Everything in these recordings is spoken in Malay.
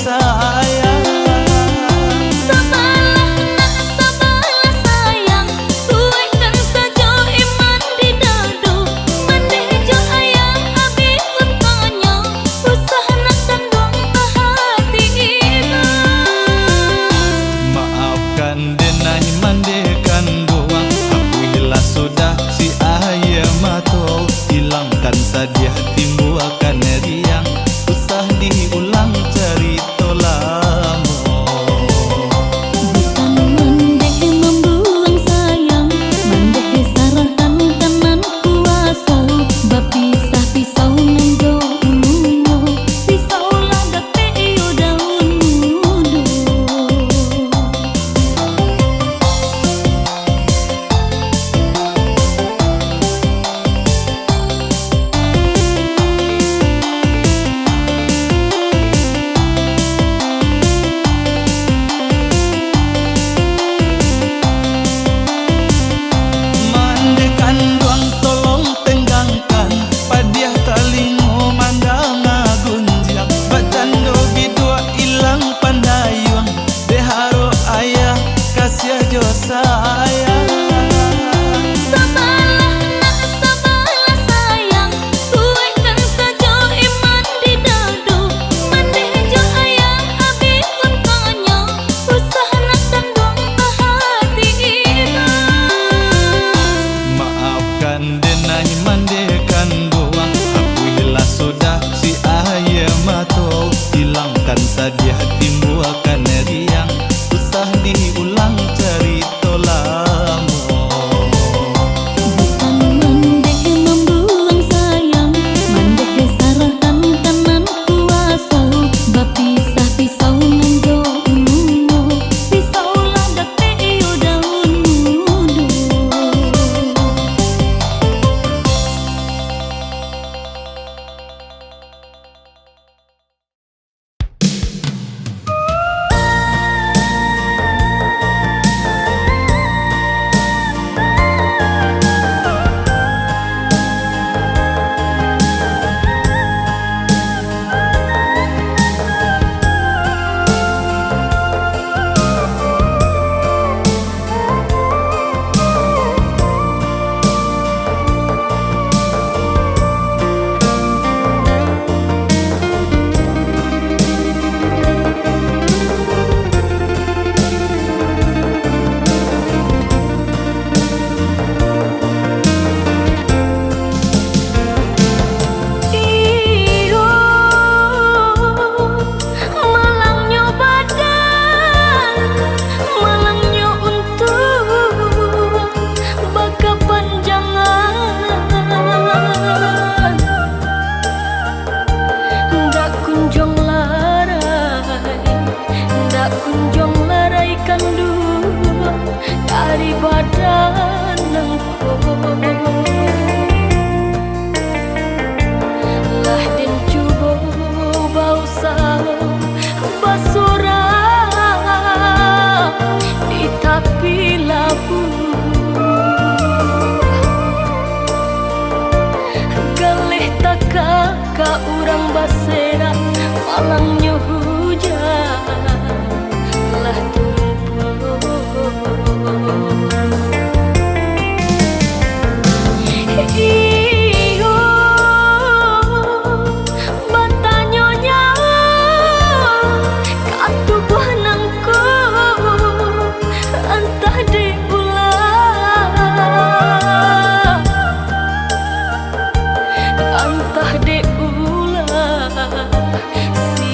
sayang. Sabarlah nak sabarlah sayang, tuaikan saja iman di dadu. Mandeh jo ayang abi untanya, usah nak kandung ke hati ibu. Maafkan denai mandekan doang, akuilah sudah si ayah mato. Hilangkan sadia timbulkan riang, usah diulang cerita lama. Bukan mandeh membuang sayang, mandeh sarahkan kanan kuasa. Bapisah pisau nenggo ulunya, pisau ladak peyo daun mudo. Mandekan doang tolong tenggangkan, padiah talingo mandang agunjang. Bacando bidua ilang pandayuang, deharo ayah kasih jo sayang. Sabarlah nak sabarlah sayang, tuaikan saja iman di dadu. Mandeh jo ayang abi untanya, usah nak kandung ke hati ibu. Maafkan denai mandekan doang, akuilah sudah si ayah mato. Hilangkan sadia timbulkan riang, usah diulang cerita lama. Bukan mandeh membuang sayang, mandeh sarahkan kanan kuasa. Bapisah pisau nenggo ulunya, pisau ladak peyo daun mudo. Iyo, malangnya badan, malangnya untung, baka panjangan. Ndak kunjung larai kandung dari badan engkau. Lah den cubo bau sao basura di tepi labu. Galih taka ka urang basera, malangnya hujan lah turun puluh. Iyo, batanya nyawa katubuh nangku, entah diulang, entah diulang. Si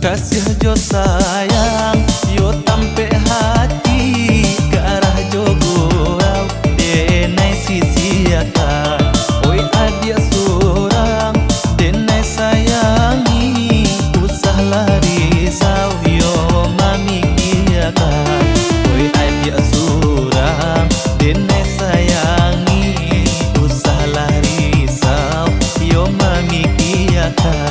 Kasih jo sayang, yo tampe hati ke arah jo gurau, denai sisiakan. Oi adia surang, denai sayangi, usah lari risau, yo mamikiakan. Oi adia surang, denai sayangi, usah lari risau, yo mamikiakan.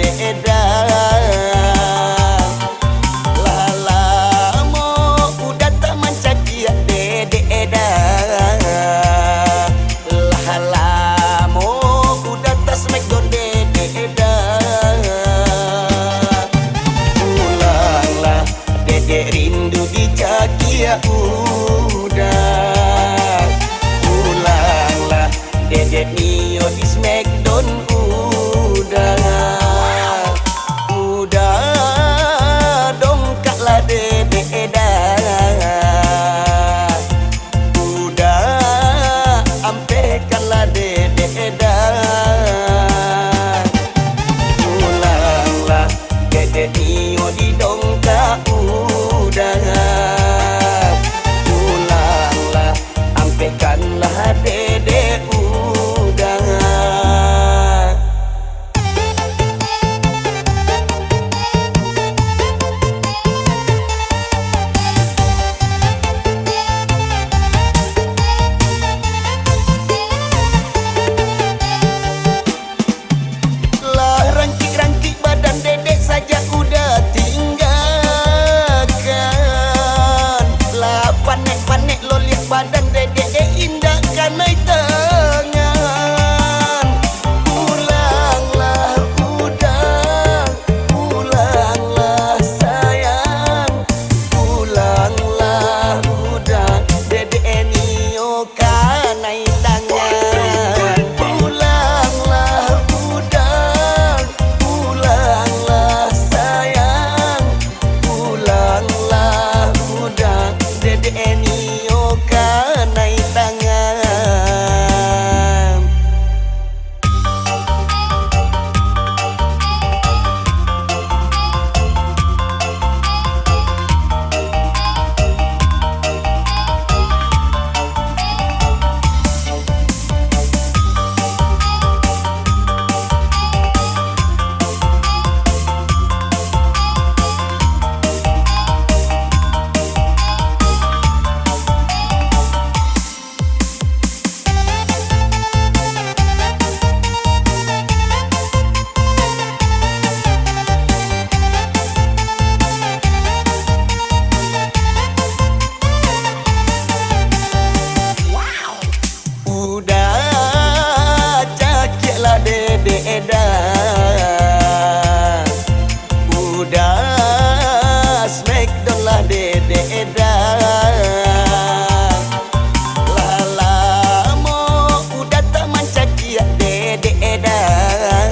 dedek dah. Lama udah tak mencaki dedek dah. Lama udah tak smackdown dedek dah. Pulanglah dedek rindu dicaki ya udah. Pulanglah dedek Mio di smackdown udah dongkaklah dedek dah. Udah ampekanlah dedek dah. Pulanglah dedek Mio di dongkak udah. Pulanglah ampekanlah dedek udah. Rangkik-rangkik badan dedek saja udah tinggalkan. Lah panek-panek lo lihat badan dedek indah kanai tangan. Pulanglah udah, pulanglah sayang. Pulanglah udah, dedek Nio kanai tangan. Pulanglah udah, pulanglah sayang. Pulanglah udah, dedek Nio kanai tangan. Udah cakiklah dedek dah. Udah smackdown lah dedek dah. Lama udah tak mencaki dedek dah.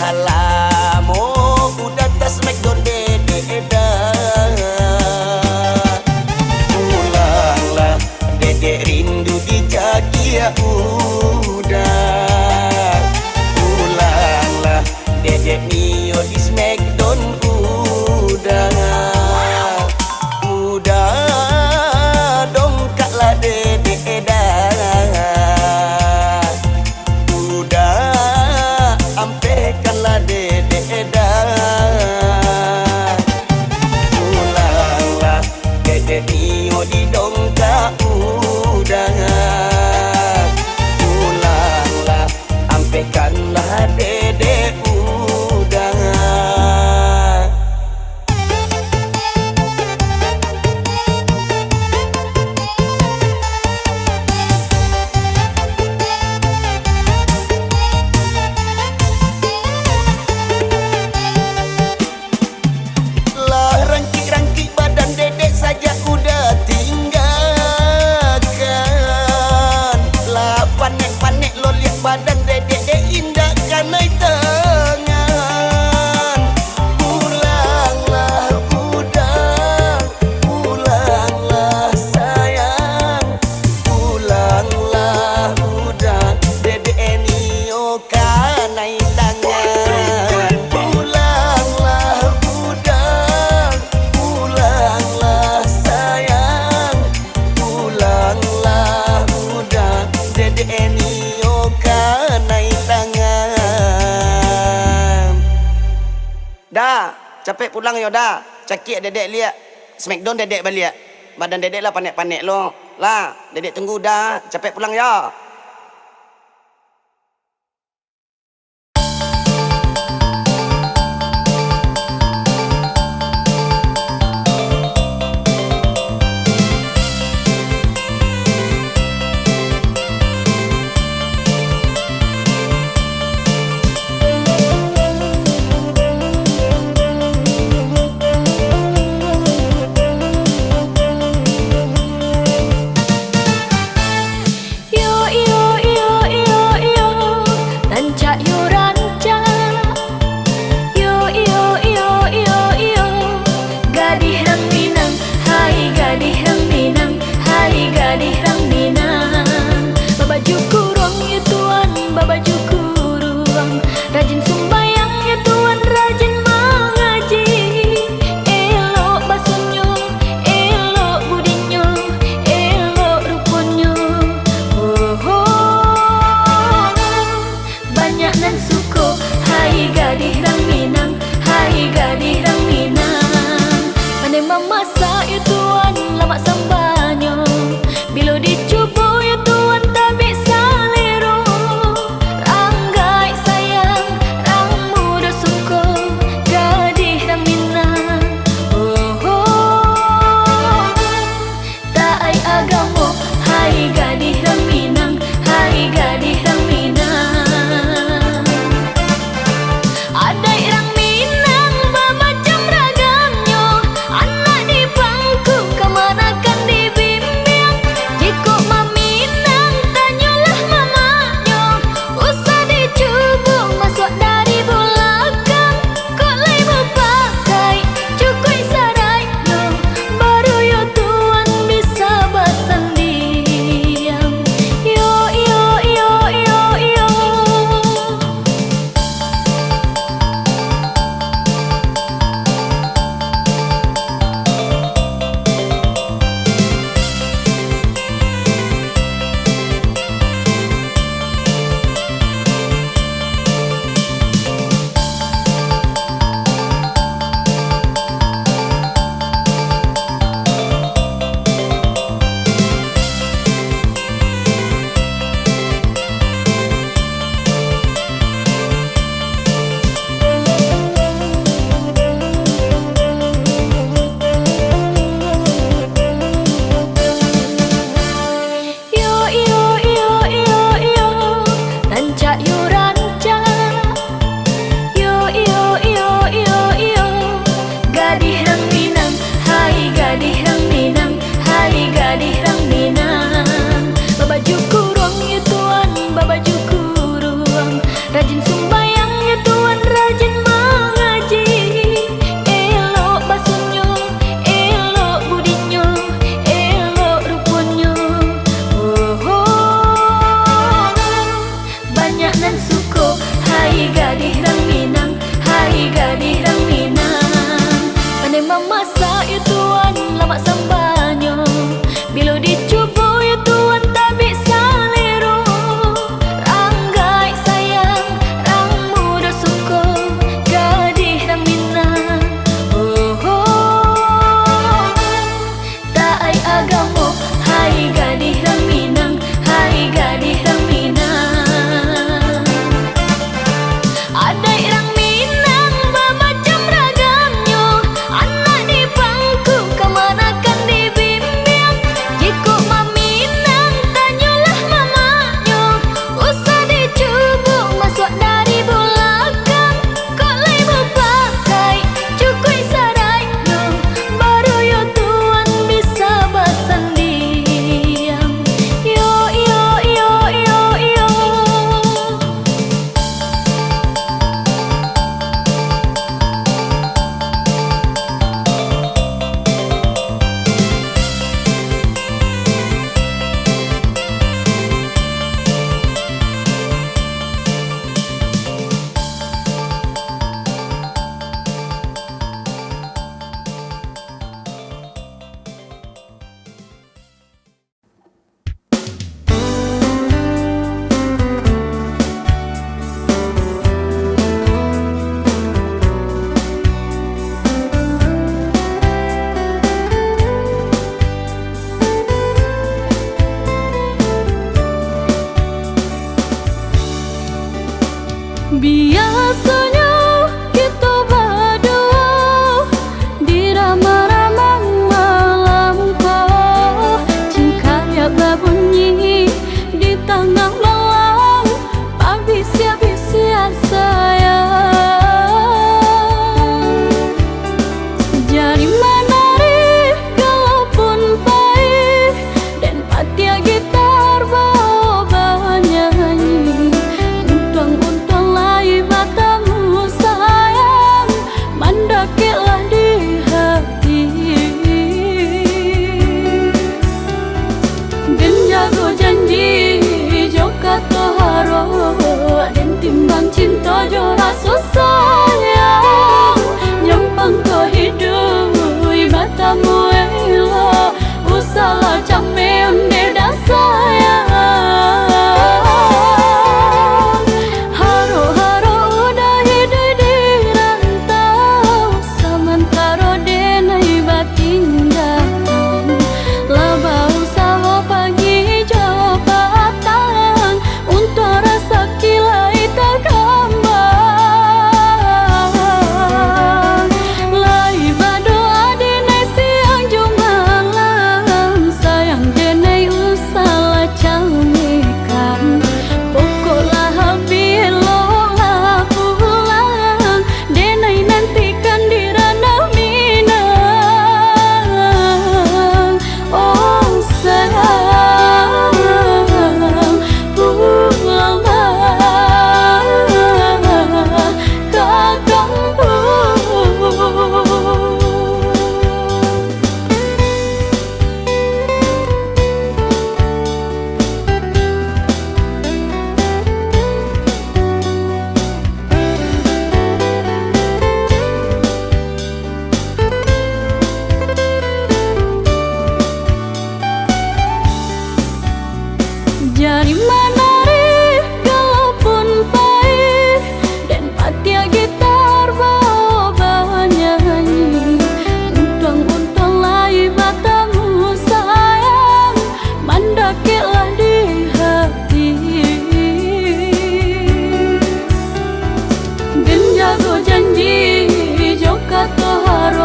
Lama udah tak smackdown dedek dah. Pulanglah dedek rindu dicaki ya udah. Pulanglah dedek Mio di smackdown udah. Udah dongkaklah dedek dah. Udah ampekanlah dedek dah. Pulanglah dedek Mio di dongkak udah. Pulanglah ampekanlah dedek udah. Lah rangkik-rangkik badan dedek saja udah tinggalkan. Lah panek-panek lo lihat badan dedek indah kanai tangan. Pulanglah udah, pulanglah sayang. Pulanglah udah, dedek Nio kanai tangan. Pulanglah udah, pulanglah sayang. Pulanglah udah, dedek Nio kanai tangan. Dah, capek pulang yo dah. Cakik dedek lihat. Smackdown dedek balik. Badan dedek lah panek-panek lo. Lah, dedek tunggu dah. Capek pulang ya.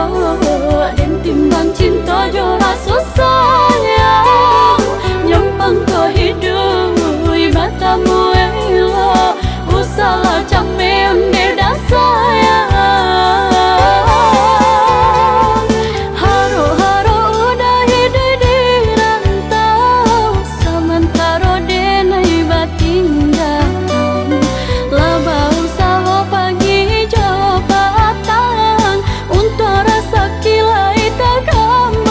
dan timbang cinta jo rasa sayang nyampang ko hidup batamu ela usala came beda sayang haro-haro udah hidup di rantau samantara denai batin datang laba usaha pagi jabatan untuk rasa kilai tak kembang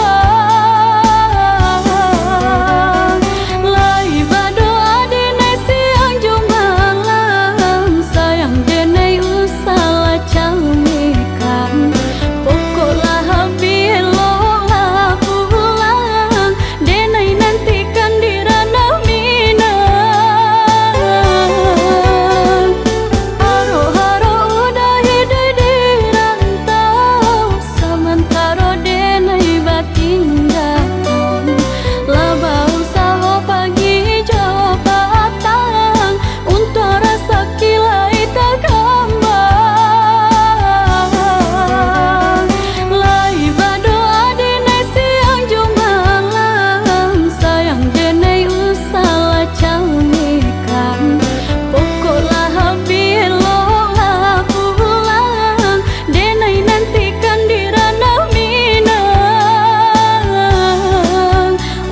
lai badoa denai siang jumalang sayang denai usala camikan pokoklah habis lola pulang denai nantikan di ranah minang haro-haro udah hidup di rantau samantara denai batin datang laba usaha pagi jabatan untuk rasa kilai tak kembang lai badoa denai siang jumalang sayang denai usala camikan pokoklah habis lola pulang denai nantikan di ranah minang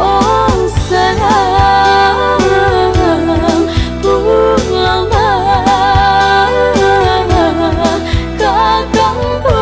oh sayang pulanglah kakangku.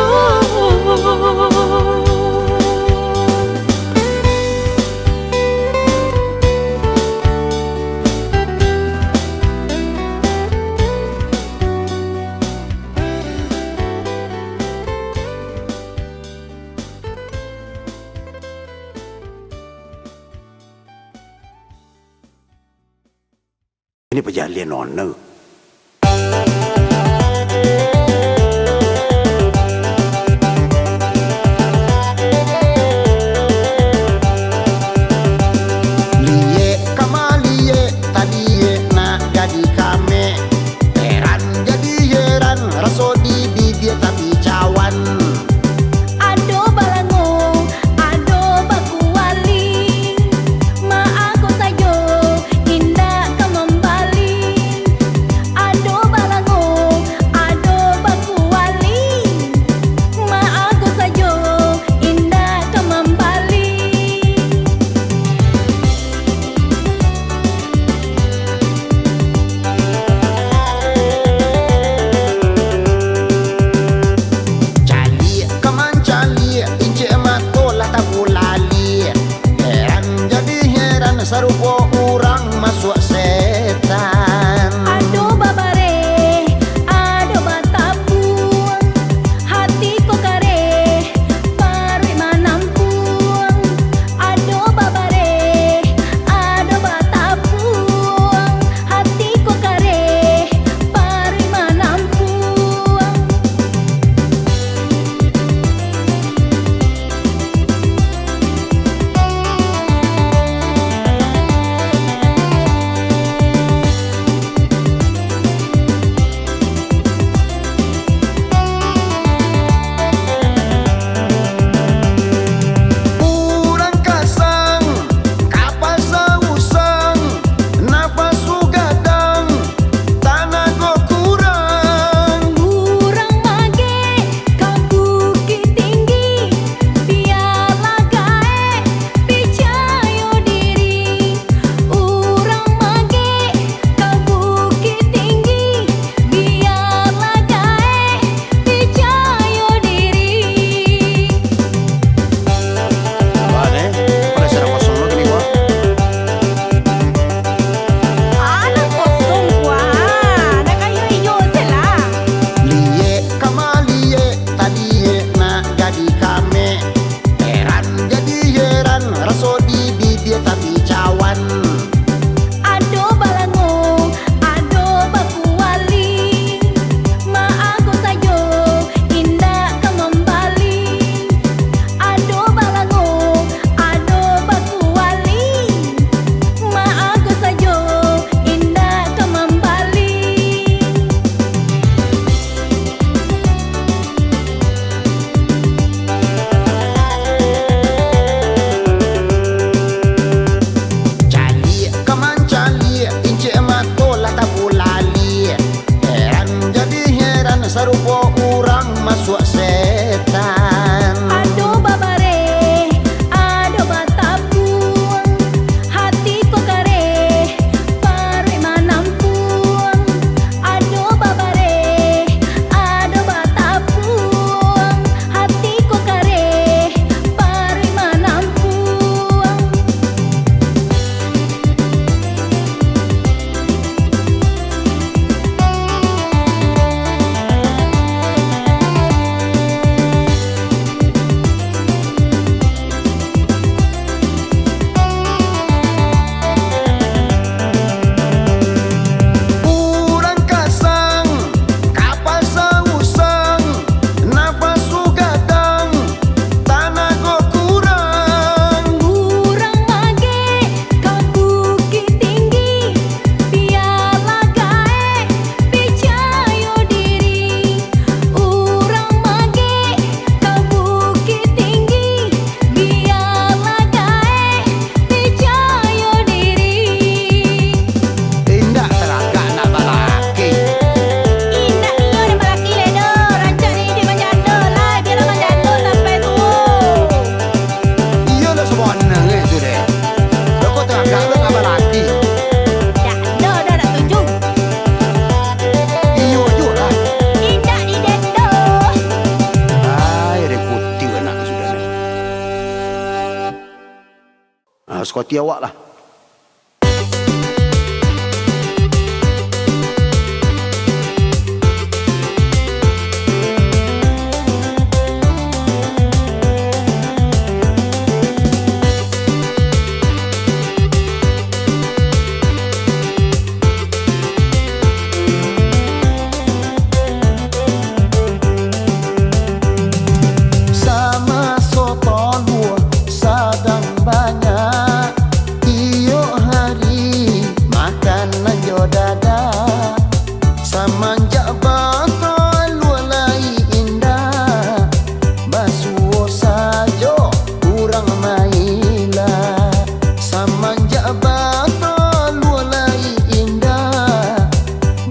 Ini perjalanan nona. Liye kama liye tadi ye nak jadi kame heran jadi heran raso di dia tapi cawan Ado balango, ado baku wali, ma aku sayo indah kembali. Ado balango, ado baku wali, ma aku sayo indah kembali. po orang masuk setan. Aduh babare, aduh batapun, hati ko kare, pare manampun. Aduh babare, aduh batapun, hati ko kare, pare manampun. Urang kasang, kapal sausang, nafas sugadang, tanah go kurang. Urang mage kau bukit tinggi, biarlah gae percaya diri. Urang mage kau bukit tinggi, biarlah gae percaya diri. Indah teragak nak balaki. Indah lu ada malaki ledo, rancak ni dia menjanda lah, biarlah menjanda sampai tua. Iya lah sebenarnya itu deh. Loko teragak nak balaki. Dah nak tunjuk. Iyo juga lah. Indah di dendo. Hai, reputi anak sudah ni. Sekoti awak lah. Sama soton buah sadang banyak. Iyo hari makanan jo dada. Semenjak batal lualai indah, basuh sajo kurang maila. Semenjak batal lualai indah,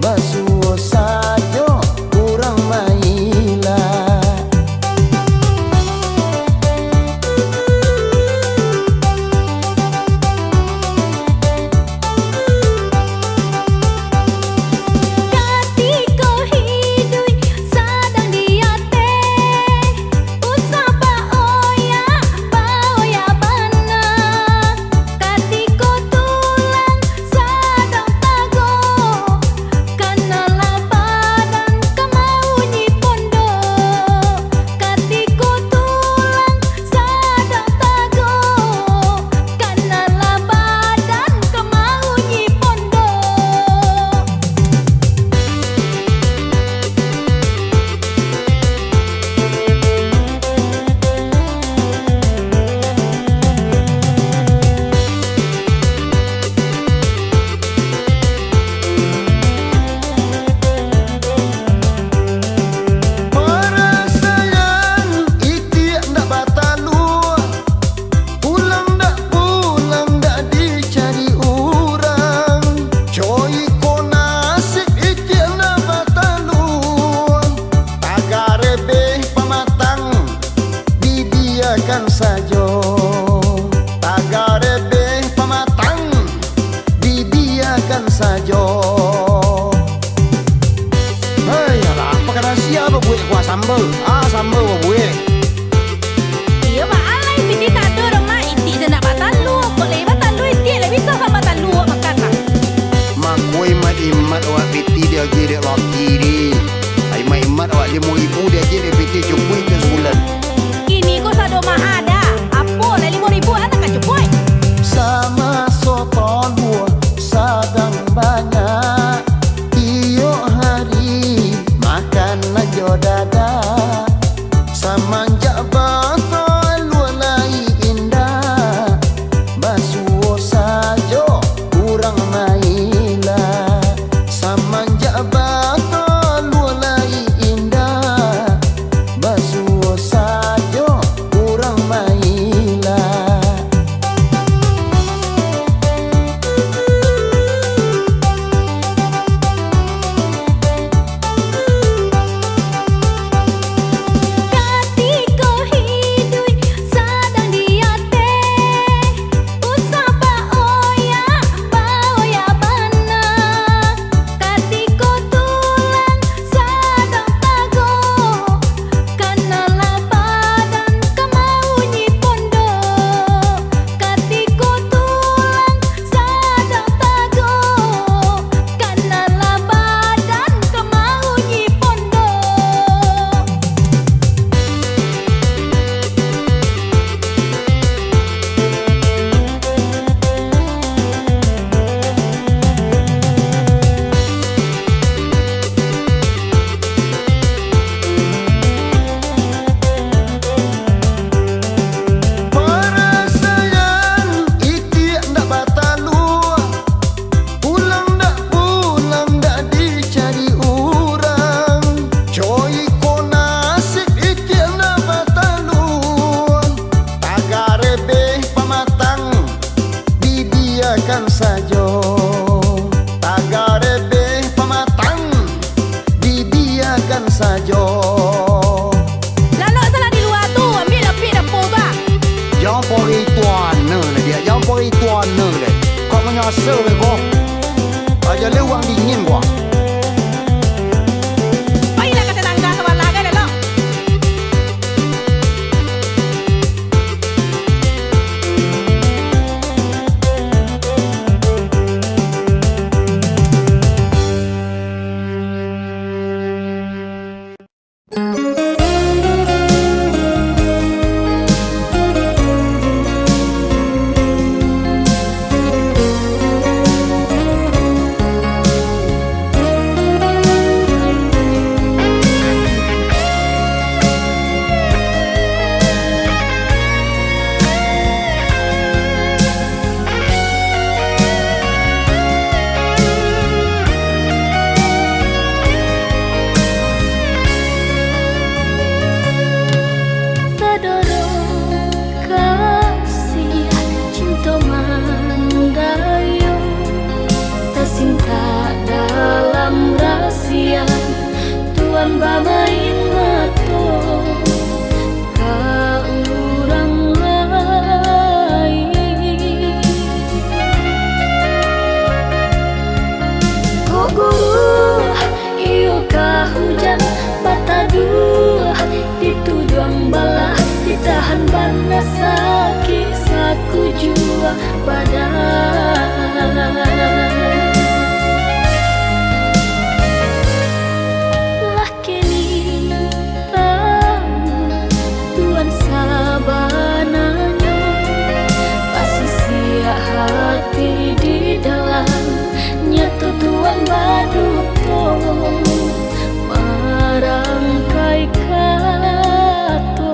basuh sajo kurang maila. Ketika hidup sedang diate, usapa oya bana. Ketika tulang sedang tago, kenalah badan kemau nyipondo. Ketika tulang sedang tago, kenalah badan kemau nyipondo. Perasaan iti ndak batalu, pulang ndak dicari orang. Coy ko nasib iti ndak batalu, tagare beh pematang dibiarkan saja. Tagare beh pematang dibiarkan saja. Hei, alah, apa kata siapa buat kuah sambal? Sambal apa buat? Iya mak alai piti tak ada orang mak iti je nak batalu. Boleh batalu iti lah bisa kan batalu makan lah. Makoi mat imat awak piti dia kira laki ni. Ai mat imat awak 5,000 dia kira piti cukup ke sebulan. Kini kau sado mah ada. Apa lah 5,000 anak kan cukup. Sama soton buah sadang banyak. Iyo hari makanan jo dada. Semenjak batal lualai indah, basuh sajo kurang maila. Semenjak batal lualai indah, baduto marangkai kato.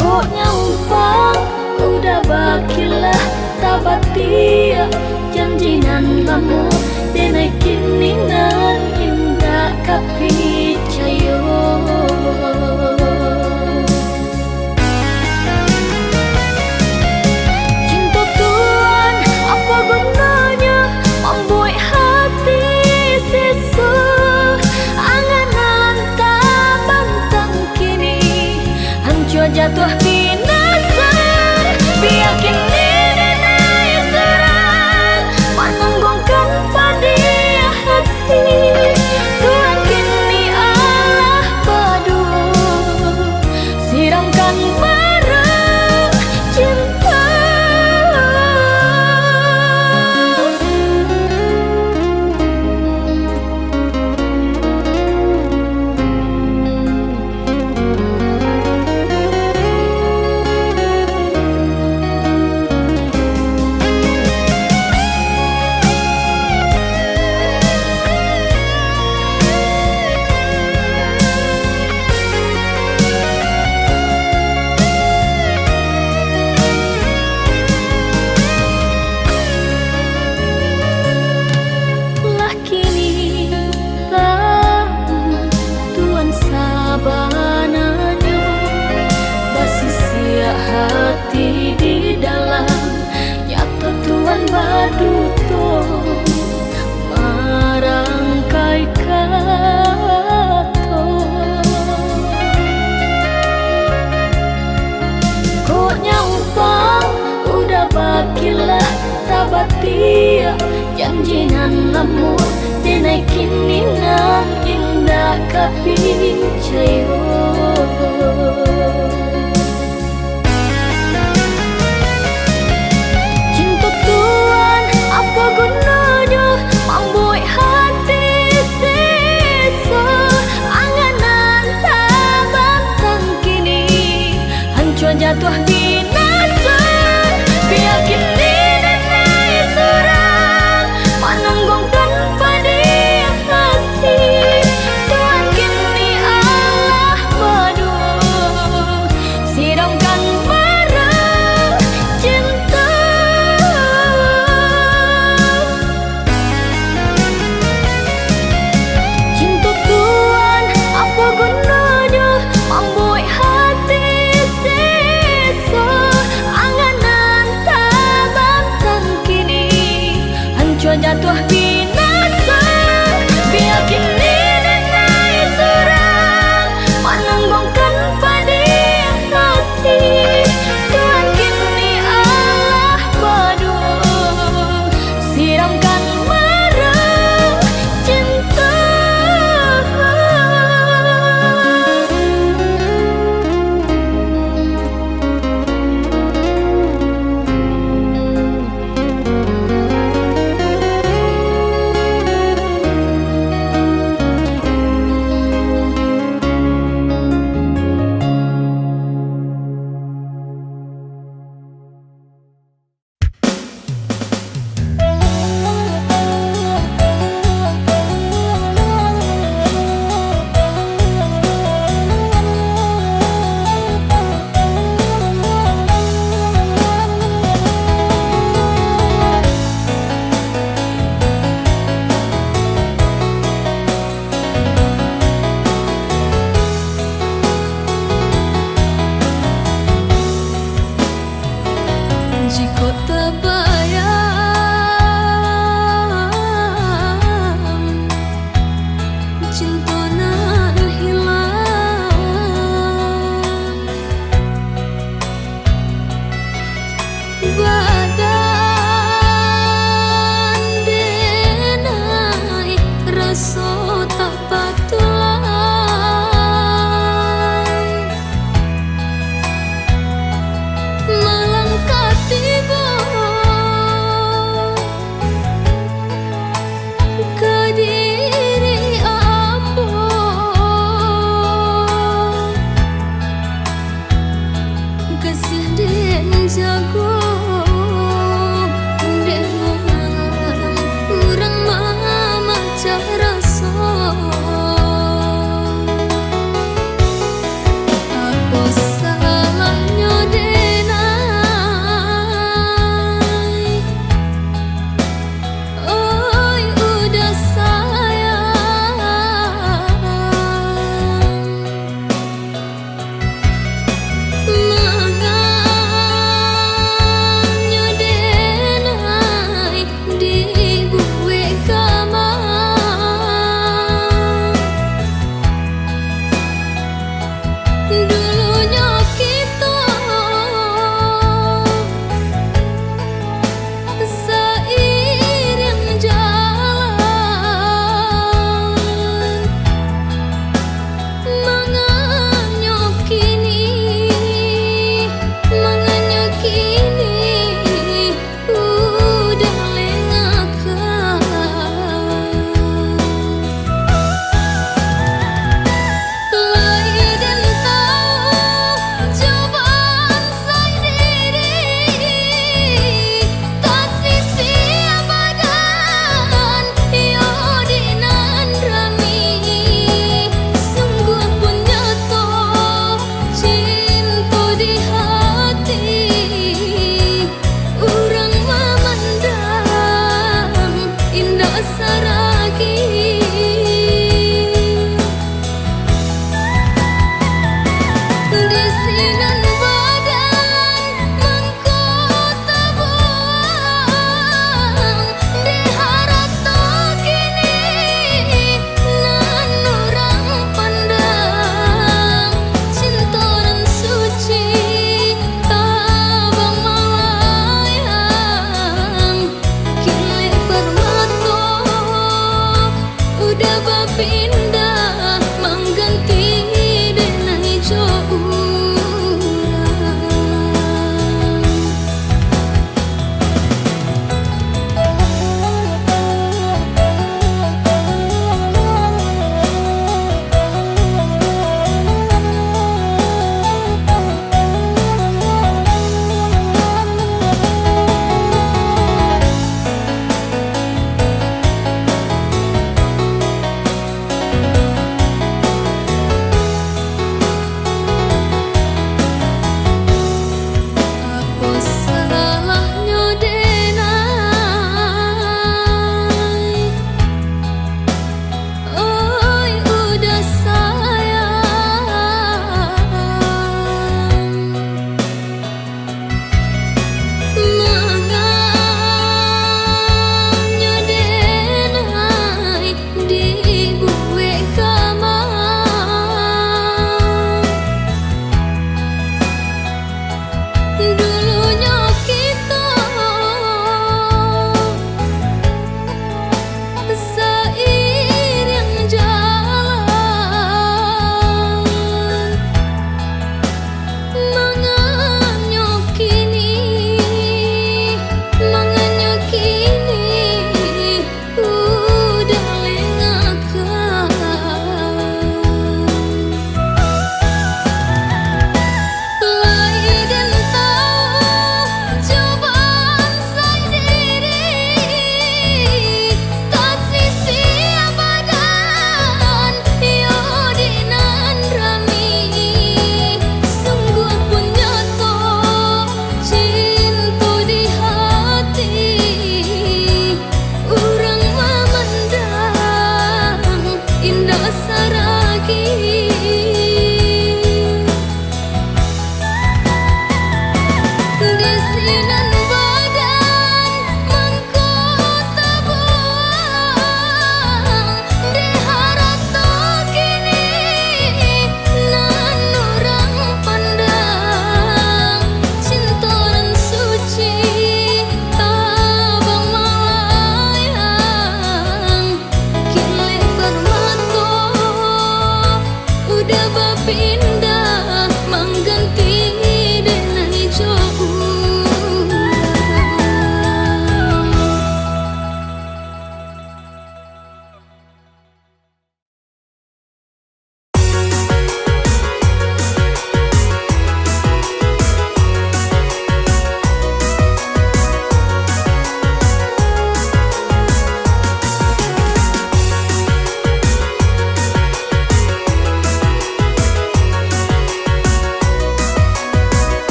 Kok nyampang udah bakilah tabatia janjinan lamu denai kiningan indah kapicayo. Cinta Tuhan apa gunanya membuat hati sesu, anganan tak bantang kini hancur jatuh binasa. Biar kini denai serang menanggungkan pada hati. Tuhan kini Allah padu siramkan barang cinta. Hati di dalam nyata Tuhan baduto marangkai kato. Kok nyampang udah bakilah tabatia janjinan lamu denai kiningan indah kapicayo. Membuat hati sesu, anganan tak bantang kini hancur jatuh binasa. Biar kini denai serang menanggungkan pada hati. Tuhan kini Allah udah berpindah mengganti denai jauh.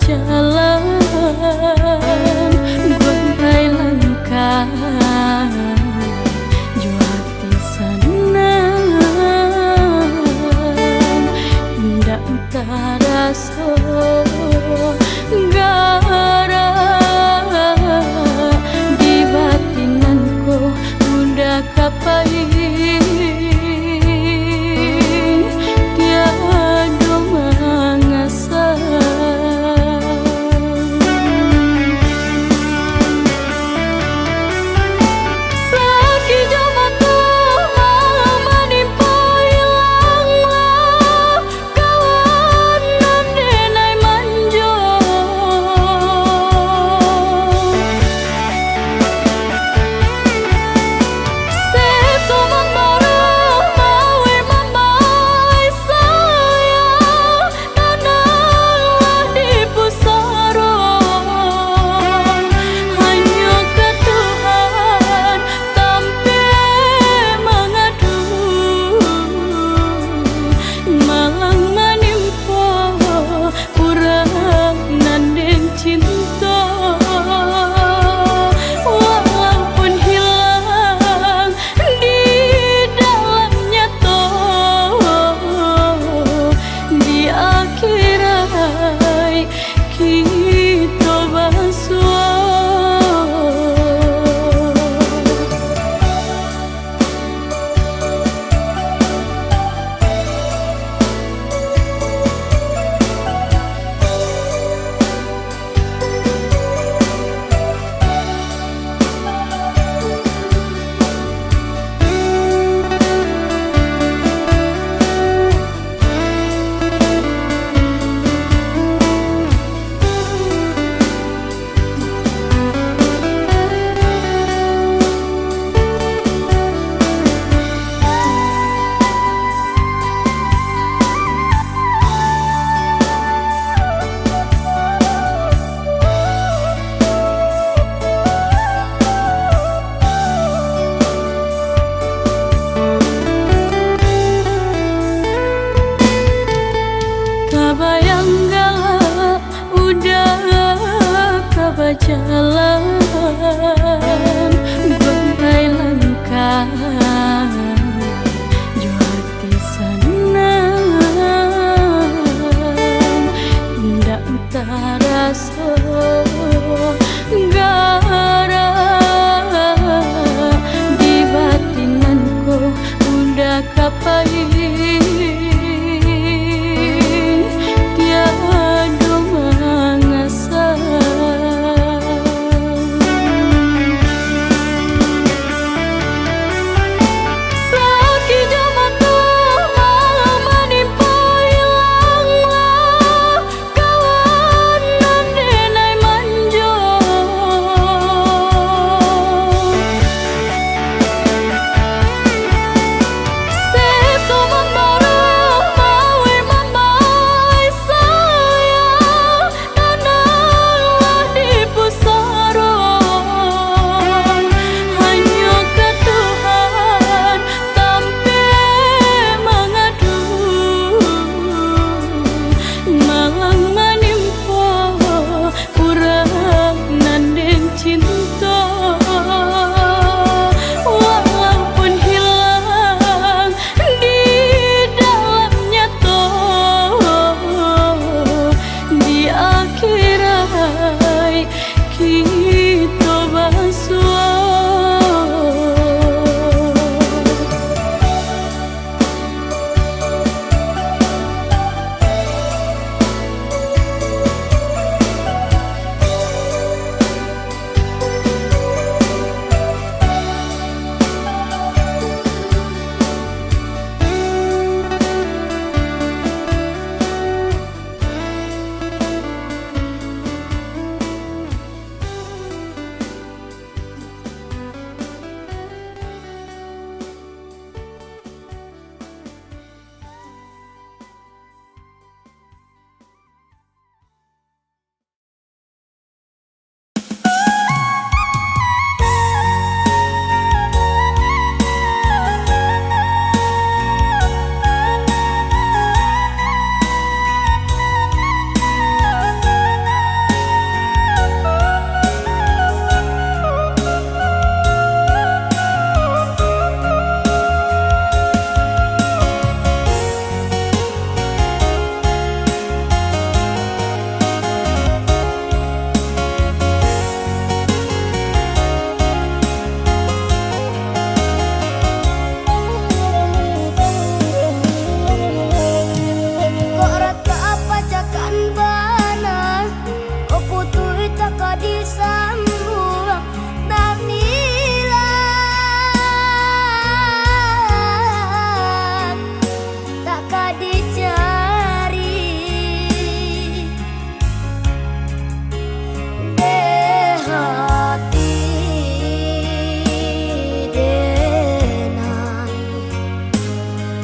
jalan gontai langkah juati senang indah taraso gara di batinanku udah kapai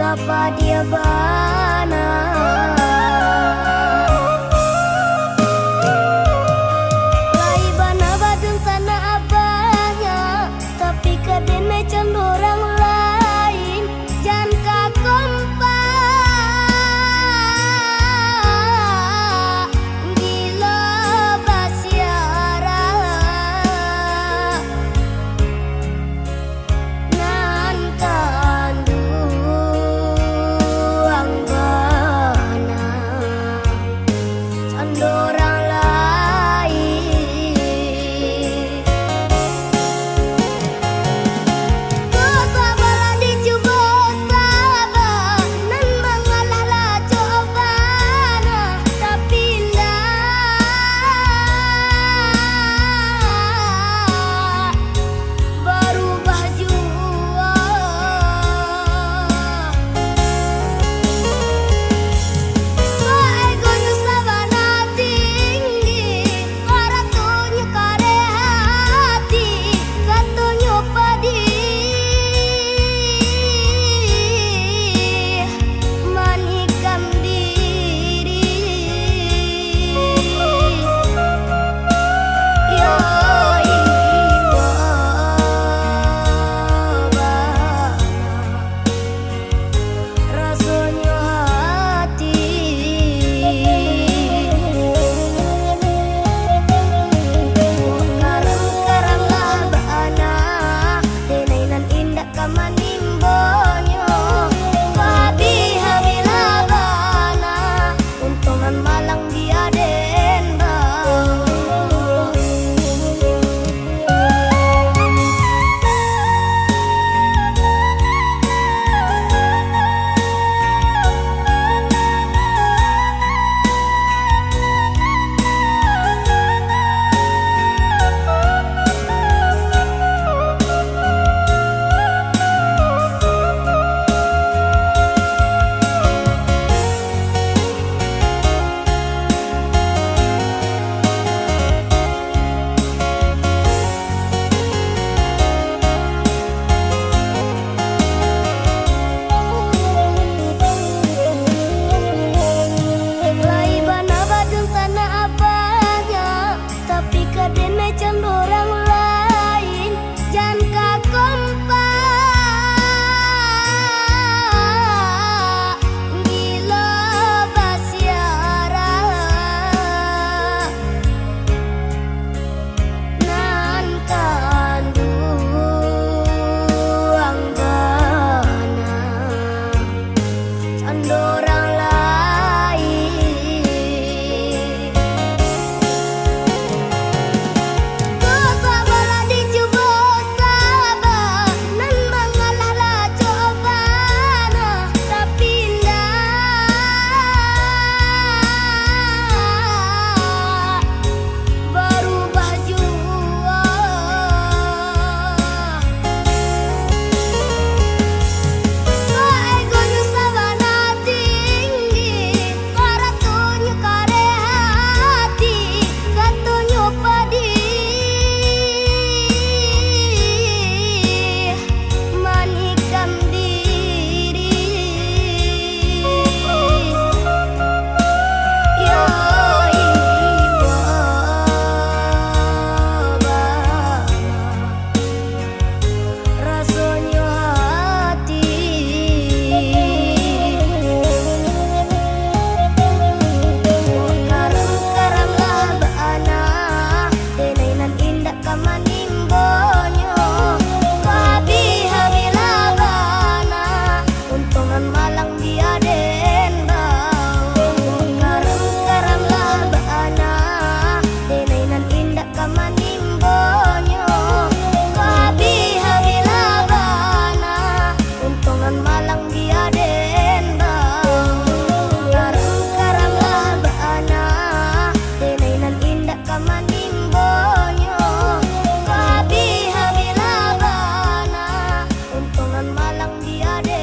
tapa dia bana. Lai bana badung sana abahnya, tapi kaden macam orang lain. Jangan kakompak gila basiara nan kanduang bana candorang lain. Dosa bala dicoba sabar nan mengalah lah cobana, tapi ndak berubah jua. Egonya sabana tinggi, karatunya kare hati, katunya pedih, manikam diri. Ya ibu bana, rasanya hati. Karang-karang lah bana, tenainan indah kamanimbonyo. Habi-habi lah bana, untungan malang diaden bau. Lai bana badung sana abahnya, tapi kaden macam orang lain. Jangan kakompak gila basiara nan kanduang bana candorang lain. Dosa bala dicoba sabar nan mengalah lah cobana, tapi ndak berubah jua. Egonya sabana tinggi, karatunya kare hati, katunya pedih, manikam diri. Ya ibu bana, rasanya hati. Karang-karang lah bana, tenainan indah kamanimbonyo. Habi-habi lah bana, untungan malang diaden bau. Karang-karang lah bana, tenainan indah kamanimbonyo. Habi-habi lah bana, untungan malang diaden bau. Karang-karang lah bana, tenainan indah kamanimbonyo. Habi-habi lah bana, untungan malang diaden bau. Karang-karang lah bana, tenainan indah kamanimbonyo. Habi-habi lah bana, untungan malang diaden bau. Karang-karang lah bana, tenainan indah kamanimbonyo. Habi-habi lah bana, untungan malang diaden